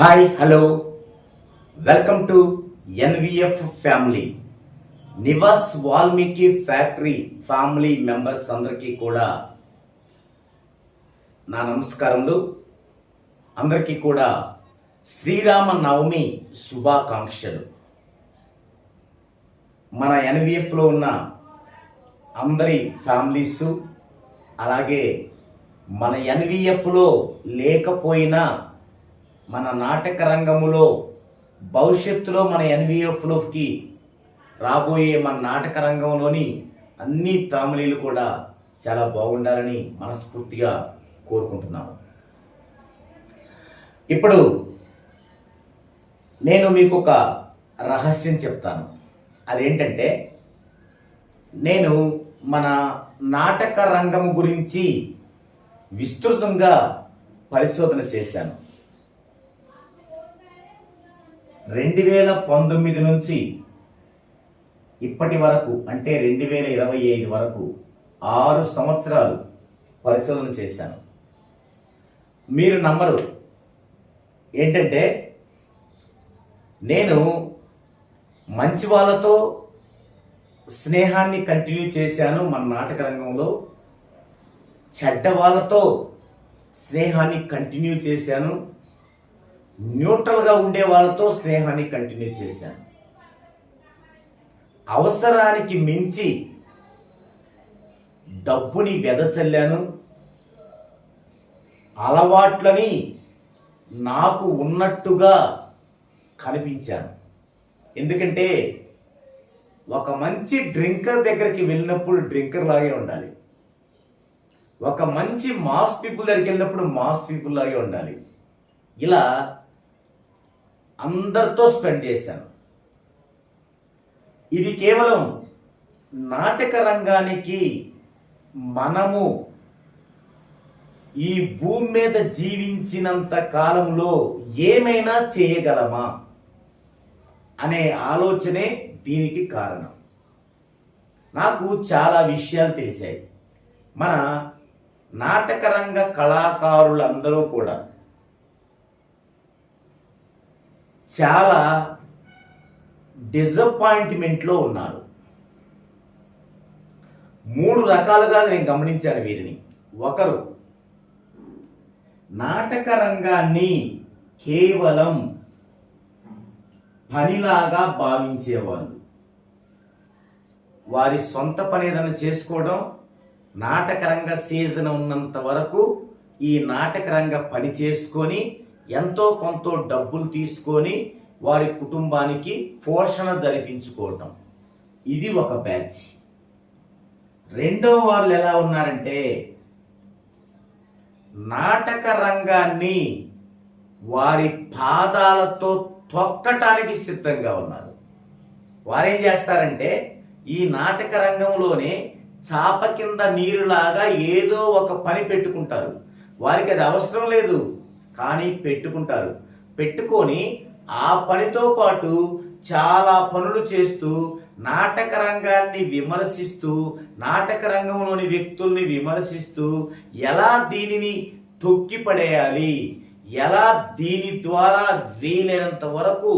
Hi hello welcome to NVF family. Nivas Valmiki factory family members అందరికీ కూడా నా నమస్కారములు. అందరికీ కూడా శ్రీరామ నవమి శుభాకాంక్షలు. మన ఎన్విఎఫ్లో ఉన్న అందరి ఫ్యామిలీస్, అలాగే మన ఎన్విఎఫ్లో లేకపోయినా మన నాటక రంగములో భవిష్యత్తులో మన ఎన్విఎఫ్లోకి రాబోయే మన నాటక రంగంలోని అన్ని ఫ్యామిలీలు కూడా చాలా బాగుండాలని మనస్ఫూర్తిగా కోరుకుంటున్నాను. ఇప్పుడు నేను మీకు ఒక రహస్యం చెప్తాను. అదేంటంటే, నేను మన నాటక రంగం గురించి విస్తృతంగా పరిశోధన చేశాను. 2019 నుంచి ఇప్పటి వరకు, అంటే 2025 వరకు 6 సంవత్సరాలు పరిశోధన చేశాను. మీరు నమ్మరు. ఏంటంటే, నేను మంచి వాళ్ళతో స్నేహాన్ని కంటిన్యూ చేశాను మన నాటక రంగంలో, చెడ్డ వాళ్ళతో స్నేహాన్ని కంటిన్యూ చేశాను, న్యూట్రల్గా ఉండే వాళ్ళతో స్నేహాన్ని కంటిన్యూ చేశాను. అవసరానికి మించి డబ్బుని వెదచల్లాను. అలవాట్లని నాకు ఉన్నట్టుగా కనిపించాను. ఎందుకంటే, ఒక మంచి డ్రింకర్ దగ్గరికి వెళ్ళినప్పుడు డ్రింకర్ లాగే ఉండాలి, ఒక మంచి మాస్ పీపుల్ దగ్గరికి వెళ్ళినప్పుడు మాస్ పీపుల్ లాగే ఉండాలి. ఇలా అందరితో స్పెండ్ చేశాను. ఇది కేవలం నాటక రంగానికి మనము ఈ భూమి మీద జీవించినంత కాలంలో ఏమైనా చేయగలమా అనే ఆలోచనే దీనికి కారణం. నాకు చాలా విషయాలు తెలిసాయి. మన నాటక రంగ కళాకారులందరూ కూడా చాలా డిసప్పాయింట్మెంట్లో ఉన్నారు. 3 రకాలుగా నేను గమనించాను వీరిని. ఒకరు నాటక రంగాన్ని కేవలం పనిలాగా భావించేవాళ్ళు. వారి సొంత పని ఏదైనా చేసుకోవడం, నాటక రంగ సీజన్ ఉన్నంత వరకు ఈ నాటక రంగ పని చేసుకొని ఎంతో కొంత డబ్బులు తీసుకొని వారి కుటుంబానికి పోషణ జరిపించుకోవటం. ఇది ఒక బ్యాచ్. రెండో వాళ్ళు ఎలా ఉన్నారంటే, నాటక రంగాన్ని వారి పాదాలతో తొక్కటానికి సిద్ధంగా ఉన్నారు. వారేం చేస్తారంటే, ఈ నాటక రంగంలోనే చాప కింద నీరులాగా ఏదో ఒక పని పెట్టుకుంటారు. వారికి అది అవసరం లేదు, కానీ పెట్టుకుంటారు. పెట్టుకొని ఆ పనితో పాటు చాలా పనులు చేస్తూ నాటక రంగాన్ని విమర్శిస్తూ, నాటక రంగంలోని వ్యక్తుల్ని విమర్శిస్తూ, ఎలా దీనిని తొక్కిపడేయాలి, ఎలా దీని ద్వారా వీలైనంత వరకు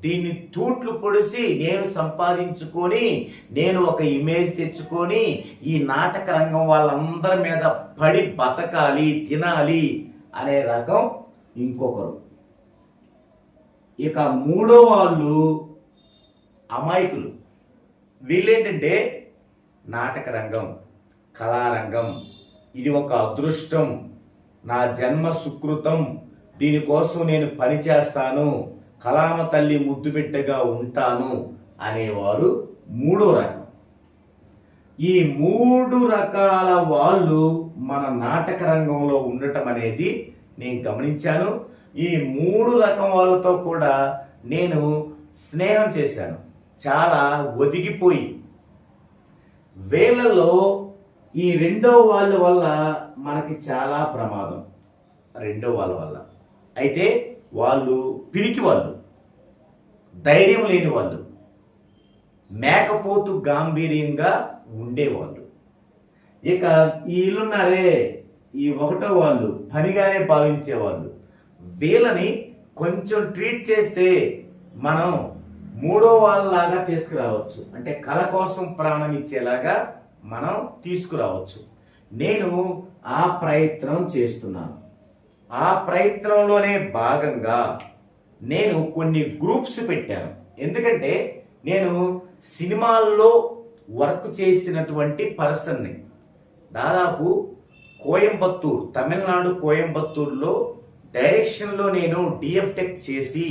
దీన్ని తూట్లు పొడిసి నేను సంపాదించుకొని, నేను ఒక ఇమేజ్ తెచ్చుకొని ఈ నాటక రంగం వాళ్ళందరి మీద పడి బతకాలి, తినాలి అనే రకం ఇంకొకరు. ఇక మూడో వాళ్ళు అమాయకులు. వీళ్ళేంటంటే, నాటక రంగం, కళారంగం ఇది ఒక అదృష్టం, నా జన్మ సుకృతం, దీనికోసం నేను పనిచేస్తాను, కళామ తల్లి ముద్దు బిడ్డగా ఉంటాను అనేవారు మూడో రకం. ఈ 3 రకాల వాళ్ళు మన నాటక రంగంలో ఉండటం అనేది నేను గమనించాను. ఈ 3 రకం వాళ్ళతో కూడా నేను స్నేహం చేశాను, చాలా ఒదిగిపోయి. వీళ్ళలో ఈ రెండో వాళ్ళ వల్ల మనకి చాలా ప్రమాదం. రెండో వాళ్ళ వల్ల అయితే వాళ్ళు పిరికి వాళ్ళు, ధైర్యం లేని వాళ్ళు, మేకపోతు గాంభీర్యంగా ఉండేవాళ్ళు. ఇక వీళ్ళున్నారే, ఈ ఒకటో వాళ్ళు పనిగానే భావించేవాళ్ళు. వీళ్ళని కొంచెం ట్రీట్ చేస్తే మనం మూడో వాళ్ళలాగా తీసుకురావచ్చు. అంటే కళ కోసం ప్రాణం ఇచ్చేలాగా మనం తీసుకురావచ్చు. నేను ఆ ప్రయత్నం చేస్తున్నాను. ఆ ప్రయత్నంలోనే భాగంగా నేను కొన్ని గ్రూప్స్ పెట్టాను. ఎందుకంటే నేను సినిమాల్లో వర్క్ చేసినటువంటి పర్సన్ని. దాదాపు కోయంబత్తూర్, తమిళనాడు కోయంబత్తూర్లో డైరెక్షన్లో నేను డిఎఫ్ టెక్ చేసి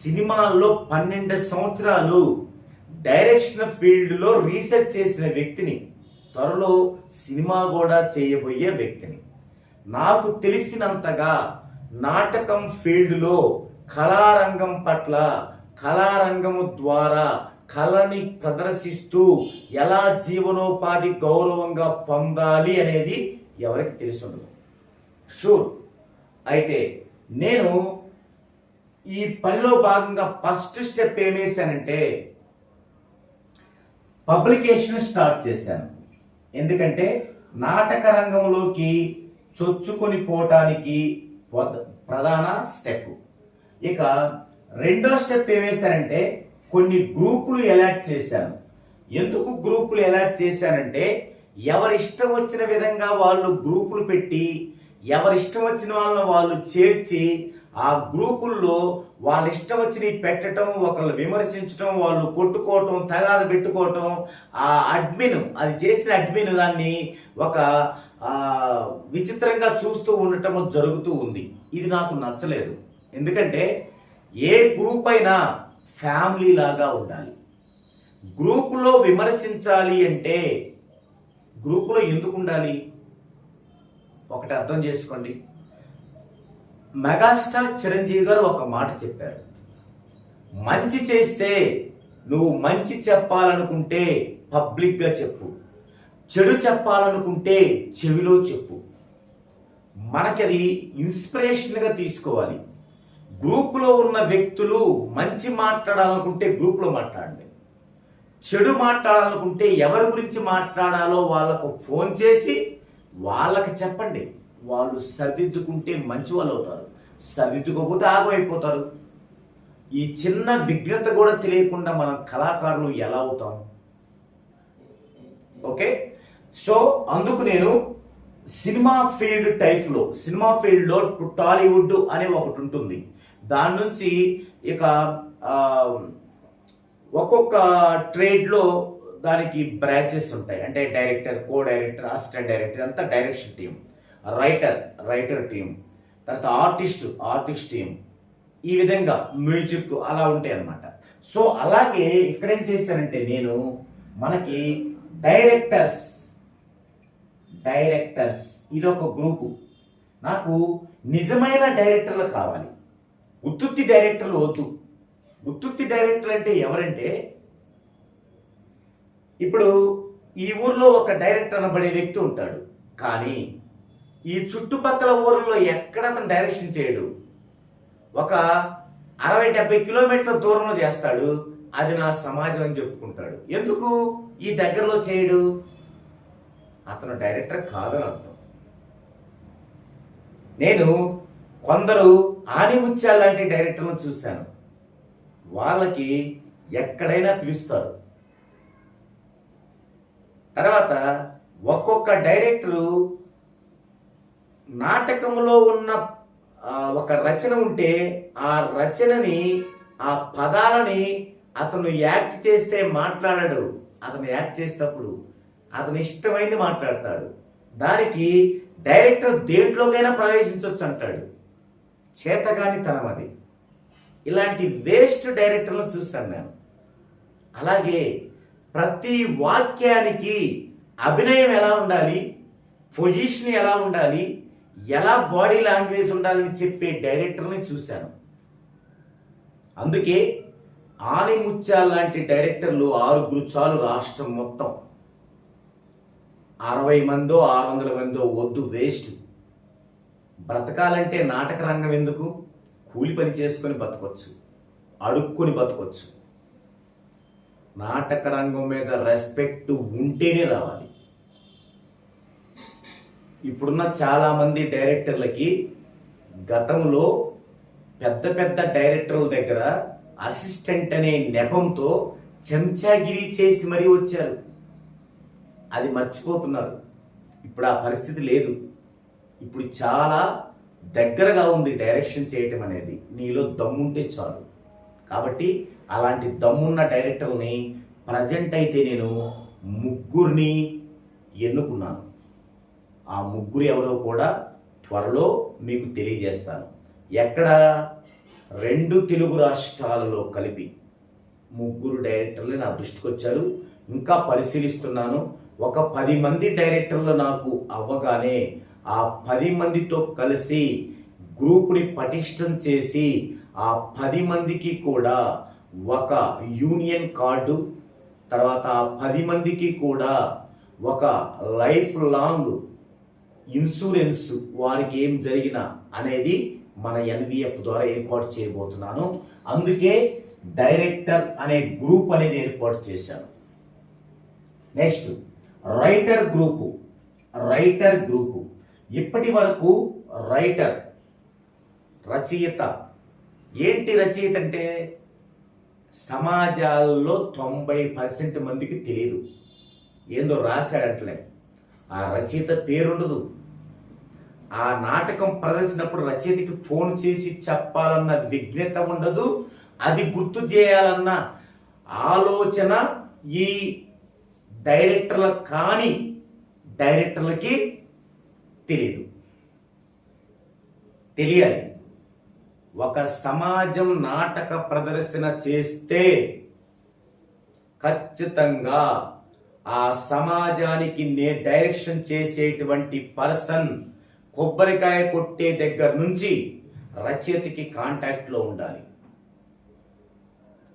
సినిమాల్లో 12 సంవత్సరాలు డైరెక్షన్ ఫీల్డ్లో రీసెర్చ్ చేసిన వ్యక్తిని. త్వరలో సినిమా కూడా చేయబోయే వ్యక్తిని. నాకు తెలిసినంతగా నాటకం ఫీల్డ్లో కళారంగం పట్ల, కళారంగము ద్వారా కళని ప్రదర్శిస్తూ ఎలా జీవనోపాధి గౌరవంగా పొందాలి అనేది ఎవరికి తెలుసుండదు. షూర్. అయితే నేను ఈ పనిలో భాగంగా ఫస్ట్ స్టెప్ ఏం వేసానంటే పబ్లికేషన్ స్టార్ట్ చేశాను. ఎందుకంటే నాటక రంగంలోకి చొచ్చుకొని పోవటానికి ప్రధాన స్టెప్. ఇక రెండో స్టెప్ ఏం వేశానంటే కొన్ని గ్రూపులు అలాట్ చేశాను. ఎందుకు గ్రూపులు అలాట్ చేశానంటే ఎవరిష్టం వచ్చిన విధంగా వాళ్ళు గ్రూపులు పెట్టి ఎవరిష్టం వచ్చిన వాళ్ళని వాళ్ళు చేర్చి ఆ గ్రూపుల్లో వాళ్ళ ఇష్టం వచ్చి పెట్టడం, ఒకళ్ళు విమర్శించడం, వాళ్ళు కొట్టుకోవటం, తగాద పెట్టుకోవటం, ఆ అడ్మిన్ అది చేసిన అడ్మిన్ దాన్ని ఒక విచిత్రంగా చూస్తూ ఉండటం జరుగుతూ ఉంది. ఇది నాకు నచ్చలేదు. ఎందుకంటే ఏ గ్రూప్ అయినా ఫ్యామిలీ లాగా ఉండాలి. గ్రూపులో విమర్శించాలి అంటే గ్రూపులో ఎందుకు ఉండాలి? ఒకటి అర్థం చేసుకోండి. మెగాస్టార్ చిరంజీవి గారు ఒక మాట చెప్పారు. మంచి చేస్తే నువ్వు మంచి చెప్పాలనుకుంటే పబ్లిక్గా చెప్పు, చెడు చెప్పాలనుకుంటే చెవిలో చెప్పు. మనకది ఇన్స్పిరేషన్గా తీసుకోవాలి. గ్రూపులో ఉన్న వ్యక్తులు మంచి మాట్లాడాలనుకుంటే గ్రూప్లో మాట్లాడండి. చెడు మాట్లాడాలనుకుంటే ఎవరి గురించి మాట్లాడాలో వాళ్ళకు ఫోన్ చేసి వాళ్ళకి చెప్పండి. వాళ్ళు సరిదిద్దుకుంటే మంచి వాళ్ళు అవుతారు, సరిదిద్దుకోకపోతే ఆగమైపోతారు. ఈ చిన్న విఘ్నత కూడా తెలియకుండా మనం కళాకారులు ఎలా అవుతాం? ఓకే. సో అందుకు నేను సినిమా ఫీల్డ్ టైప్లో, సినిమా ఫీల్డ్లో టాలీవుడ్ అనే ఒకటి ఉంటుంది. దాని నుంచి ఇక ఒక్కొక్క ట్రేడ్లో దానికి బ్రాంచెస్ ఉంటాయి. అంటే director, co director, assistant director, అంతా డైరెక్షన్ టీం, రైటర్ టీం, తర్వాత ఆర్టిస్ట్ టీం, ఈ విధంగా మ్యూజిక్ అలా ఉంటాయి అన్నమాట. సో అలాగే ఇక్కడ ఏం చేశానంటే నేను మనకి డైరెక్టర్స్ ఇది ఒక గ్రూపు. నాకు నిజమైన డైరెక్టర్లు కావాలి, ఉత్తుత్తి డైరెక్టర్లు వద్దు. ఉత్తుత్తి డైరెక్టర్ అంటే ఎవరంటే ఇప్పుడు ఈ ఊర్లో ఒక డైరెక్టర్ అనబడే వ్యక్తి ఉంటాడు, కానీ ఈ చుట్టుపక్కల ఊర్లో ఎక్కడ అతను డైరెక్షన్ చేయడు. ఒక 60-70 కిలోమీటర్ల దూరంలో చేస్తాడు. అది నా సమాజం అని చెప్పుకుంటాడు. ఎందుకు ఈ దగ్గరలో చేయడు? అతను డైరెక్టర్ కాదని అర్థం. నేను కొందరు ఆనిముత్యాల లాంటి డైరెక్టర్లను చూశాను. వాళ్ళకి ఎక్కడైనా పిలుస్తారు. తర్వాత ఒక్కొక్క డైరెక్టరు నాటకంలో ఉన్న ఒక రచన ఉంటే ఆ రచనని, ఆ పదాలని అతను యాక్ట్ చేస్తే మాట్లాడాడు. అతను యాక్ట్ చేసేటప్పుడు అతను ఇష్టమైంది మాట్లాడతాడు. దానికి డైరెక్టర్ దేంట్లోకైనా ప్రవేశించవచ్చు అంటాడు. చేతగాని తనం అది. ఇలాంటి వేస్ట్ డైరెక్టర్లను చూస్తాను నేను. అలాగే ప్రతి వాక్యానికి అభినయం ఎలా ఉండాలి, పొజిషన్ ఎలా ఉండాలి, ఎలా బాడీ లాంగ్వేజ్ ఉండాలని చెప్పే డైరెక్టర్ని చూశాను. అందుకే ఆనిముత్యాల లాంటి డైరెక్టర్లు 6 చాలు రాష్ట్రం మొత్తం. 60 మందో 600 మందో వద్దు, వేస్ట్. బ్రతకాలంటే నాటక రంగం ఎందుకు? కూలి పని చేసుకొని బతకొచ్చు, అడుక్కొని బతకొచ్చు. నాటక రంగం మీద రెస్పెక్ట్ ఉంటేనే రావాలి. ఇప్పుడున్న చాలామంది డైరెక్టర్లకి గతంలో పెద్ద పెద్ద డైరెక్టర్ల దగ్గర అసిస్టెంట్ అనే నెపంతో చెంచాగిరి చేసి మరీ వచ్చారు. అది మర్చిపోతున్నారు. ఇప్పుడు ఆ పరిస్థితి లేదు. ఇప్పుడు చాలా దగ్గరగా ఉంది డైరెక్షన్ చేయటం అనేది. నీలో దమ్ముంటే చాలు. కాబట్టి అలాంటి దమ్మున్న డైరెక్టర్ని ప్రజెంట్ అయితే నేను ముగ్గురిని ఎన్నుకున్నాను. ఆ ముగ్గురు ఎవరో కూడా త్వరలో మీకు తెలియజేస్తాను. ఎక్కడ? 2 తెలుగు రాష్ట్రాలలో కలిపి ముగ్గురు డైరెక్టర్లు నా దృష్టికి వచ్చారు. ఇంకా పరిశీలిస్తున్నాను. ఒక 10 మంది డైరెక్టర్లు నాకు అవ్వగానే ఆ 10 మందితో కలిసి గ్రూప్ని పటిష్టం చేసి ఆ 10 మందికి కూడా ఒక యూనియన్ కార్డు, తర్వాత ఆ 10 మందికి కూడా ఒక లైఫ్ లాంగ్ ఇన్సూరెన్స్ వారికి ఏం జరిగినా అనేది మన ఎన్విఎఫ్ ద్వారా ఏర్పాటు చేయబోతున్నాను. అందుకే డైరెక్టర్ అనే గ్రూప్ అనేది ఏర్పాటు చేశాను. Next writer group. ఇప్పటి వరకు రైటర్, రచయిత. ఏంటి రచయిత అంటే? సమాజాల్లో 90% మందికి తెలియదు. ఏందో రాశాడంటలే, ఆ రచయిత పేరుండదు. ఆ నాటకం ప్రదర్శినప్పుడు రచయితకి ఫోన్ చేసి చెప్పాలన్న విజ్ఞత ఉండదు. అది గుర్తు చేయాలన్న ఆలోచన ఈ డైరెక్టర్లకి తెలియాలి. ఒక సమాజం నాటక ప్రదర్శన చేస్తే ఖచ్చితంగా ఆ సమాజానికి డైరెక్షన్ చేసేటువంటి పర్సన్ కొబ్బరికాయ కొట్టే దగ్గర నుంచి రచయితకి కాంటాక్ట్లో ఉండాలి.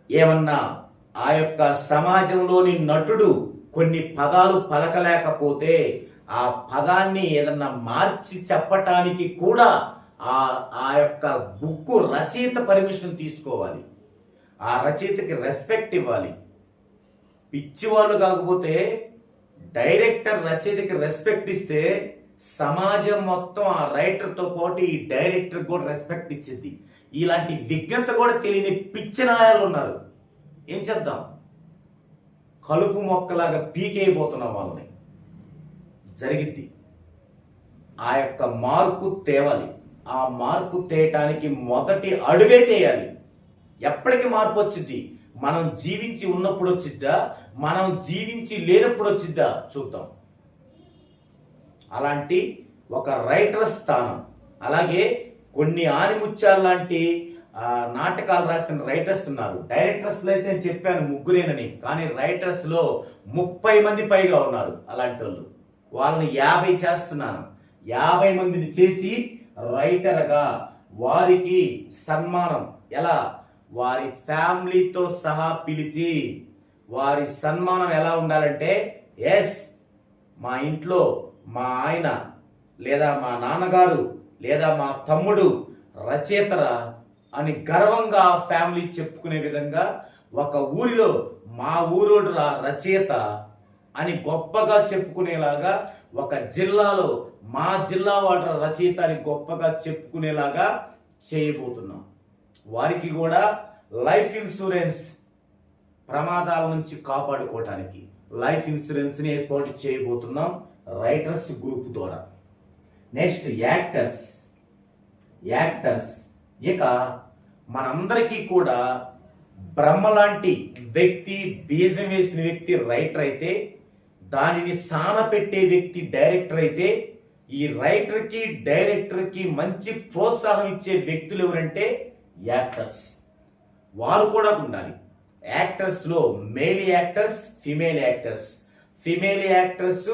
ఏమన్నా ఆ యొక్క సమాజంలోని నటుడు కొన్ని పదాలు పలకలేకపోతే ఆ పదాన్ని ఏదన్నా మార్చి చెప్పటానికి కూడా ఆ యొక్క బుక్ రచయిత పర్మిషన్ తీసుకోవాలి. ఆ రచయితకి రెస్పెక్ట్ ఇవ్వాలి. పిచ్చివాళ్ళు కాకపోతే డైరెక్టర్ రచయితకి రెస్పెక్ట్ ఇస్తే సమాజం మొత్తం ఆ రైటర్తో పాటు ఈ డైరెక్టర్ కూడా రెస్పెక్ట్ ఇచ్చింది. ఇలాంటి విజ్ఞత కూడా తెలియని పిచ్చినాయాలు ఉన్నారు. ఏం చేద్దాం? కలుపు మొక్కలాగా పీకేయబోతున్నాం వాళ్ళని. జరిగిద్ది. ఆ యొక్క మార్పు తేవాలి. ఆ మార్పు తేయటానికి మొదటి అడుగైతే వేయాలి. ఎప్పటికీ మార్పు వచ్చింది? మనం జీవించి ఉన్నప్పుడు వచ్చిద్దా, మనం జీవించి లేనప్పుడు వచ్చిద్దా చూద్దాం. అలాంటి ఒక రైటర్ స్థానం. అలాగే కొన్ని ఆనిముత్యాలు లాంటి నాటకాలు రాసిన రైటర్స్ ఉన్నారు. డైరెక్టర్స్లో అయితే నేను చెప్పాను ముగ్గురేనని, కానీ రైటర్స్లో 30 మంది పైగా ఉన్నారు. అలాంటి వాళ్ళు వాళ్ళని 50 చేస్తున్నాను. 50 మందిని చేసి రైటర్గా వారికి సన్మానం ఎలా? వారి ఫ్యామిలీతో సహా పిలిచి వారి సన్మానం ఎలా ఉండాలంటే, ఎస్ మా ఇంట్లో మా ఆయన లేదా మా నాన్నగారు లేదా మా తమ్ముడు రచయితరా అని గర్వంగా ఫ్యామిలీ చెప్పుకునే విధంగా, ఒక ఊరిలో మా ఊరోడు రచయిత అని గొప్పగా చెప్పుకునేలాగా, ఒక జిల్లాలో మా జిల్లా వాడ రచయిత అని గొప్పగా చెప్పుకునేలాగా చేయబోతున్నాం. వారికి కూడా లైఫ్ ఇన్సూరెన్స్, ప్రమాదాల నుంచి కాపాడుకోవటానికి లైఫ్ ఇన్సూరెన్స్ని ఏర్పాటు చేయబోతున్నాం రైటర్స్ గ్రూప్ ద్వారా. Next actors. ఇక మనందరికీ కూడా బ్రహ్మ లాంటి వ్యక్తి, బీజం వేసిన వ్యక్తి రైటర్ అయితే, దానిని సానపెట్టే వ్యక్తి డైరెక్టర్ అయితే, ఈ రైటర్కి డైరెక్టర్కి మంచి ప్రోత్సాహం ఇచ్చే వ్యక్తులు ఎవరంటే యాక్టర్స్. వారు కూడా ఉండాలి. యాక్టర్స్లో మేల్ యాక్టర్స్, ఫిమేల్ యాక్టర్స్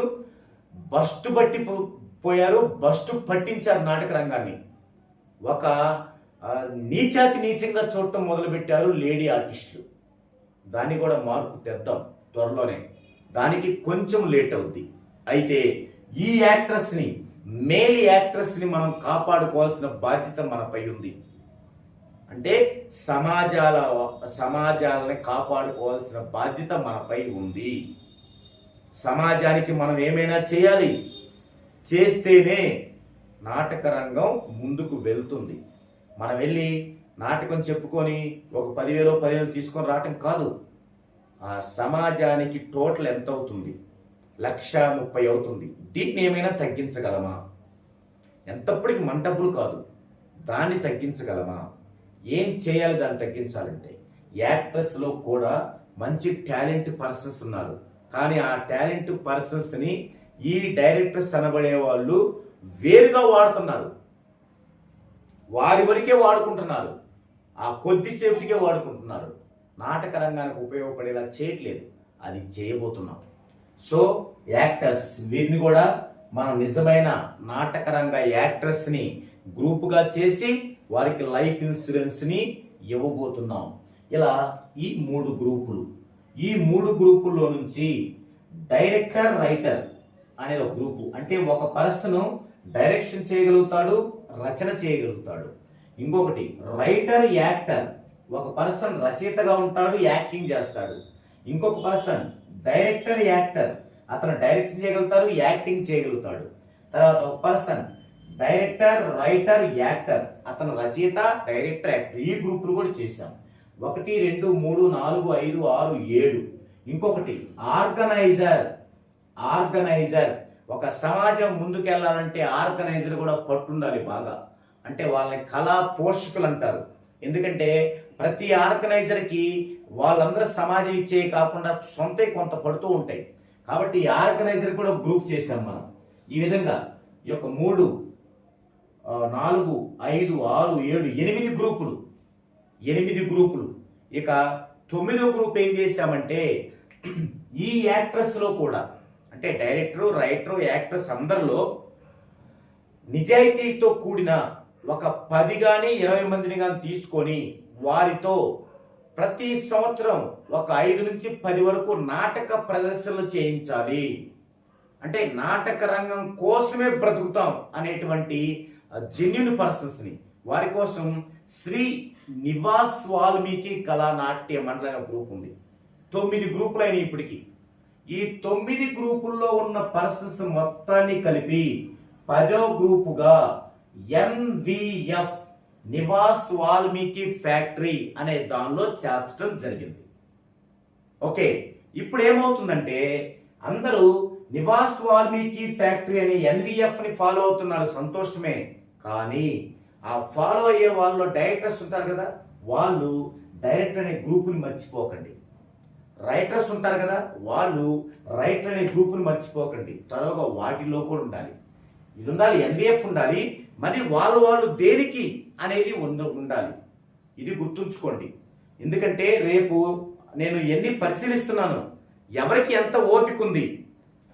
బస్టు బట్టి పోయారు, బస్టు పట్టించారు నాటక రంగాన్ని. ఒక నీచంగా చూడటం మొదలుపెట్టారు లేడీ ఆర్టిస్టులు. దాన్ని కూడా మార్పు తెద్దాం త్వరలోనే. దానికి కొంచెం లేట్ అవుద్ది. అయితే ఈ మేల్ యాక్టర్స్ని మనం కాపాడుకోవాల్సిన బాధ్యత మనపై ఉంది. అంటే సమాజాలని కాపాడుకోవాల్సిన బాధ్యత మనపై ఉంది. సమాజానికి మనం ఏమైనా చేయాలి. చేస్తేనే నాటక రంగం ముందుకు వెళ్తుంది. మనం వెళ్ళి నాటకం చెప్పుకొని ఒక 10,000 తీసుకొని రావటం కాదు. ఆ సమాజానికి టోటల్ ఎంత అవుతుంది? 1,30,000 అవుతుంది. దీన్ని ఏమైనా తగ్గించగలమా? ఎంతప్పటికి మన డబ్బులు కాదు, దాన్ని తగ్గించగలమా? ఏం చేయాలి దాన్ని తగ్గించాలంటే? యాక్ట్రెస్లో కూడా మంచి టాలెంట్ పర్సన్స్ ఉన్నారు, కానీ ఆ టాలెంట్ పర్సన్స్ని ఈ డైరెక్టర్స్ అనబడే వాళ్ళు వేరుగా వాడుతున్నారు. వారి వరకే వాడుకుంటున్నారు, ఆ కొద్దిసేపటికే వాడుకుంటున్నారు. నాటక రంగానికి ఉపయోగపడేలా చేయట్లేదు. అది చేయబోతున్నాం. సో యాక్టర్స్ వీరిని కూడా మనం నిజమైన నాటక రంగ యాక్టర్స్ని గ్రూపుగా చేసి వారికి లైఫ్ ఇన్సూరెన్స్ని ఇవ్వబోతున్నాం. ఇలా ఈ 3 గ్రూపులు, ఈ 3 గ్రూపుల్లో నుంచి డైరెక్టర్ రైటర్ అనేది ఒక గ్రూపు. అంటే ఒక పర్సన్ డైరెక్షన్ చేయగలుగుతాడు, రచన చేయగలుగుతాడు. ఇంకొకటి రైటర్ యాక్టర్, ఒక పర్సన్ రచయితగా ఉంటాడు, యాక్టింగ్ చేస్తాడు. ఇంకొక పర్సన్ డైరెక్టర్ యాక్టర్, అతను డైరెక్షన్ చేయగలుగుతాడు, యాక్టింగ్ చేయగలుగుతాడు. తర్వాత ఒక పర్సన్ డైరెక్టర్ రైటర్ యాక్టర్, అతను రచయిత, డైరెక్టర్, యాక్టర్. ఈ గ్రూపులు కూడా చేశాం. 1 2 3 4 5 6 7. ఇంకొకటి ఆర్గనైజర్. ఆర్గనైజర్, ఒక సమాజం ముందుకెళ్లాలంటే ఆర్గనైజర్ కూడా పట్టుండాలి బాగా. అంటే వాళ్ళని కళా పోషకులు అంటారు. ఎందుకంటే ప్రతి ఆర్గనైజర్కి వాళ్ళందరూ సమాజం ఇచ్చే కాకుండా సొంత కొంత పడుతూ ఉంటాయి. కాబట్టి ఈ ఆర్గనైజర్ కూడా గ్రూప్ చేశాం మనం. ఈ విధంగా ఈ యొక్క 3 4 5 6 7 8 గ్రూపులు, 8 గ్రూపులు. ఇక 9వ గ్రూప్ ఏం చేశామంటే ఈ యాక్ట్రెస్లో కూడా, అంటే డైరెక్టర్ రైటర్ యాక్ట్రెస్ అందరిలో నిజాయితీతో కూడిన ఒక 10 కానీ 20 మందిని కానీ తీసుకొని వారితో ప్రతి సంవత్సరం ఒక 5 నుంచి 10 వరకు నాటక ప్రదర్శనలు చేయించాలి. అంటే నాటక రంగం కోసమే బ్రతుకుతాం అనేటువంటి జెన్యూన్ పర్సన్స్ని, వారి కోసం శ్రీ నివాస్ వాల్మీకి కళా నాట్య మండలి అనే గ్రూప్ ఉంది. 9 గ్రూపులు అయినాయి ఇప్పటికి. ఈ 9 గ్రూపుల్లో ఉన్న పర్సన్స్ మొత్తాన్ని కలిపి 10వ గ్రూపుగా NVF నివాస్ వాల్మీకి ఫ్యాక్టరీ అనే దానిలో చేర్చడం జరిగింది. ఓకే, ఇప్పుడు ఏమవుతుందంటే అందరూ నివాస్ వాల్మీకి ఫ్యాక్టరీ అనే NVF ని ఫాలో అవుతున్నారు, సంతోషమే. కానీ ఆ ఫాలో అయ్యే వాళ్ళు డైరెక్టర్స్ ఉంటారు కదా, వాళ్ళు డైరెక్టర్ అనే గ్రూపుని మర్చిపోకండి. రైటర్స్ ఉంటారు కదా, వాళ్ళు రైటర్ అనే గ్రూపుని మర్చిపోకండి. త్వరగా వాటిలో కూడా ఉండాలి. ఇది ఉండాలి, NVF ఉండాలి. మరి వాళ్ళు దేనికి అనేది ఉండాలి. ఇది గుర్తుంచుకోండి. ఎందుకంటే రేపు నేను ఎన్ని పరిశీలిస్తున్నాను, ఎవరికి ఎంత ఓపిక ఉంది.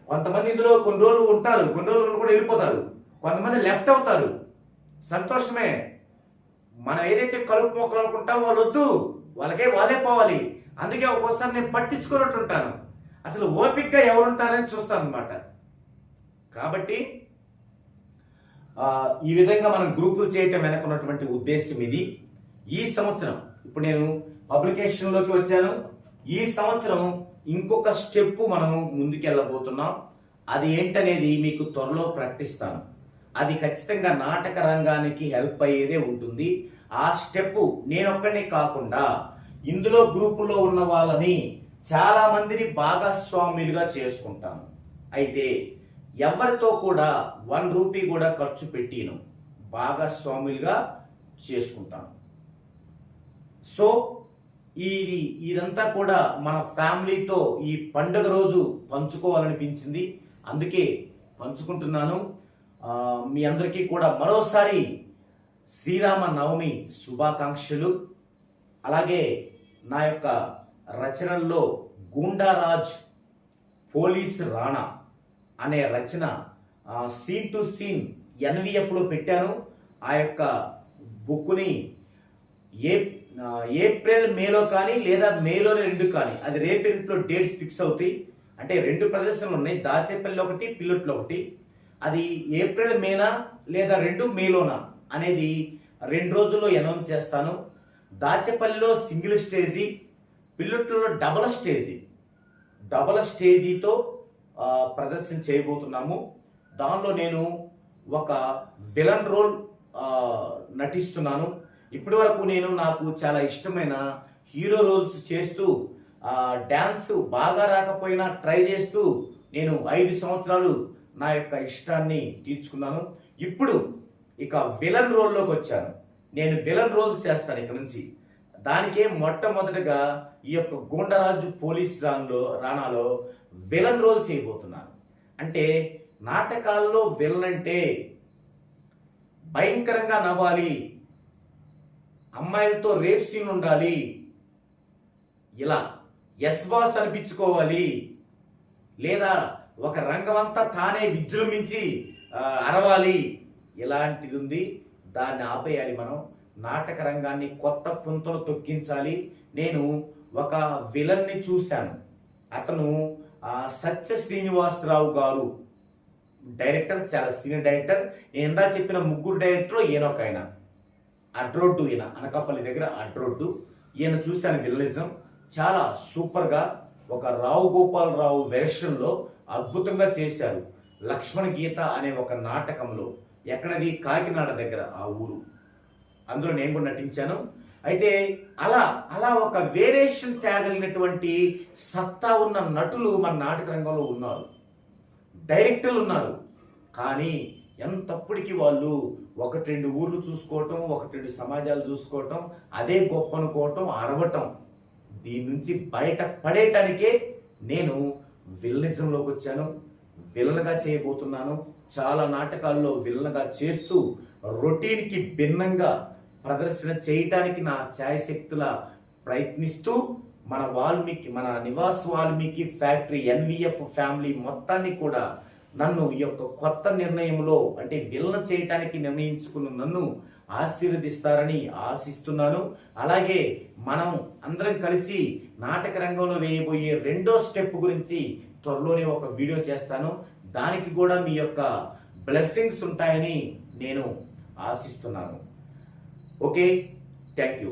కొంతమంది ఇందులో కొన్ని రోజులు ఉంటారు, కొన్ని రోజులు కూడా వెళ్ళిపోతారు. కొంతమంది లెఫ్ట్ అవుతారు, సంతోషమే. మనం ఏదైతే కలుపు మొక్కలు అనుకుంటామో వాళ్ళు వద్దు, వాళ్ళే పోవాలి. అందుకే ఒక్కోసారి నేను పట్టించుకున్నట్టు ఉంటాను, అసలు ఓపికగా ఎవరుంటారని చూస్తాను అనమాట. కాబట్టి ఈ విధంగా మనం గ్రూపులు చేయటం వెనకున్నటువంటి ఉద్దేశం ఇది. ఈ సంవత్సరం ఇప్పుడు నేను పబ్లికేషన్లోకి వచ్చాను. ఈ సంవత్సరం ఇంకొక స్టెప్ మనం ముందుకెళ్ళబోతున్నాం. అది ఏంటనేది మీకు త్వరలో ప్రకటిస్తాను. అది ఖచ్చితంగా నాటక రంగానికి హెల్ప్ అయ్యేదే ఉంటుంది. ఆ స్టెప్ నేనొక్కడిని కాకుండా ఇందులో గ్రూపులో ఉన్న వాళ్ళని చాలా మందిని భాగస్వాములుగా చేసుకుంటాను. అయితే ఎవరితో కూడా 1 రూపీ కూడా ఖర్చు పెట్టిను, భాగస్వాములుగా చేసుకుంటాను. సో ఇదంతా కూడా మన ఫ్యామిలీతో ఈ పండుగ రోజు పంచుకోవాలనిపించింది, అందుకే పంచుకుంటున్నాను. మీ అందరికీ కూడా మరోసారి శ్రీరామ నవమి శుభాకాంక్షలు. అలాగే నా యొక్క రచనల్లో గూండారాజ్ పోలీస్ రాణా అనే రచన సీన్ టు సీన్ NVFలో పెట్టాను. ఆ యొక్క బుక్ని ఏప్రిల్ మేలో కానీ లేదా మేలో 2 కానీ, అది రేపటిలో డేట్స్ ఫిక్స్ అవుతాయి. అంటే 2 ప్రదర్శనలు ఉన్నాయి, దాచేపల్లి ఒకటి, పిల్లట్లో ఒకటి. అది ఏప్రిల్ మేనా లేదా 2 మేలోనా అనేది 2 రోజుల్లో అనౌన్స్ చేస్తాను. దాచేపల్లిలో సింగిల్ స్టేజీ, పిల్లట్లో డబల్ స్టేజీతో ప్రదర్శన చేయబోతున్నాము. దానిలో నేను ఒక విలన్ రోల్ నటిస్తున్నాను. ఇప్పటి వరకు నాకు చాలా ఇష్టమైన హీరో రోల్స్ చేస్తూ డ్యాన్స్ బాగా రాకపోయినా ట్రై చేస్తూ నేను 5 సంవత్సరాలు నా యొక్క ఇష్టాన్ని తీర్చుకున్నాను. ఇప్పుడు ఇక విలన్ రోల్లోకి వచ్చాను. నేను విలన్ రోల్స్ చేస్తాను ఇక నుంచి. దానికే మొట్టమొదటిగా ఈ యొక్క గూండరాజు పోలీస్ రానాలో విలన్ రోల్ చేయబోతున్నాను. అంటే నాటకాల్లో విలన్ అంటే భయంకరంగా నవ్వాలి, అమ్మాయిలతో రేప్ సీన్ ఉండాలి, ఇలా ఎస్ బాస్ అనిపించుకోవాలి, లేదా ఒక రంగమంతా తానే విజృంభించి అరవాలి, ఇలాంటిది ఉంది. దాన్ని ఆపేయాలి మనం. నాటక రంగాన్ని కొత్త పుంతలు తొక్కించాలి. నేను ఒక విలన్ని చూశాను. అతను సత్య శ్రీనివాసరావు గారు డైరెక్టర్, చాలా సీనియర్ డైరెక్టర్. నేను ఇందా చెప్పిన 3 డైరెక్టర్ ఈయనొక ఆయన. అడ్రోడ్డు, ఈయన అనకాపల్లి దగ్గర అడ్రోడ్డు. ఈయన చూశాను విలనిజం. చాలా సూపర్గా ఒక రావు గోపాలరావు వెర్షన్లో అద్భుతంగా చేశారు. లక్ష్మణ గీత అనే ఒక నాటకంలో, ఎక్కడది, కాకినాడ దగ్గర ఆ ఊరు, అందులో నేను కూడా నటించాను. అయితే అలా ఒక వేరియేషన్ తేగలిగినటువంటి సత్తా ఉన్న నటులు మన నాటక రంగంలో ఉన్నారు, డైరెక్టర్లు ఉన్నారు. కానీ ఎంతప్పటికీ వాళ్ళు 1-2 ఊర్లు చూసుకోవటం, 1-2 సమాజాలు చూసుకోవటం, అదే గొప్ప అనుకోవటం, అరవటం. దీని నుంచి బయట పడేయటానికే నేను విలనిజంలోకి వచ్చాను. విలన్గా చేయబోతున్నాను. చాలా నాటకాల్లో విలన్గా చేస్తూ రొటీన్కి భిన్నంగా ప్రదర్శన చేయటానికి నా ఛాయశక్తుల ప్రయత్నిస్తూ మన Nivas Valmiki factory NVF family మొత్తాన్ని కూడా నన్ను ఈ యొక్క కొత్త నిర్ణయంలో, అంటే విలన్ చేయటానికి నిర్ణయించుకున్న నన్ను ఆశీర్వదిస్తారని ఆశిస్తున్నాను. అలాగే మనం అందరం కలిసి నాటక రంగంలో వేయబోయే 2వ స్టెప్ గురించి త్వరలోనే ఒక వీడియో చేస్తాను. దానికి కూడా మీ యొక్క బ్లెస్సింగ్స్ ఉంటాయని నేను ఆశిస్తున్నాను. Okay, thank you.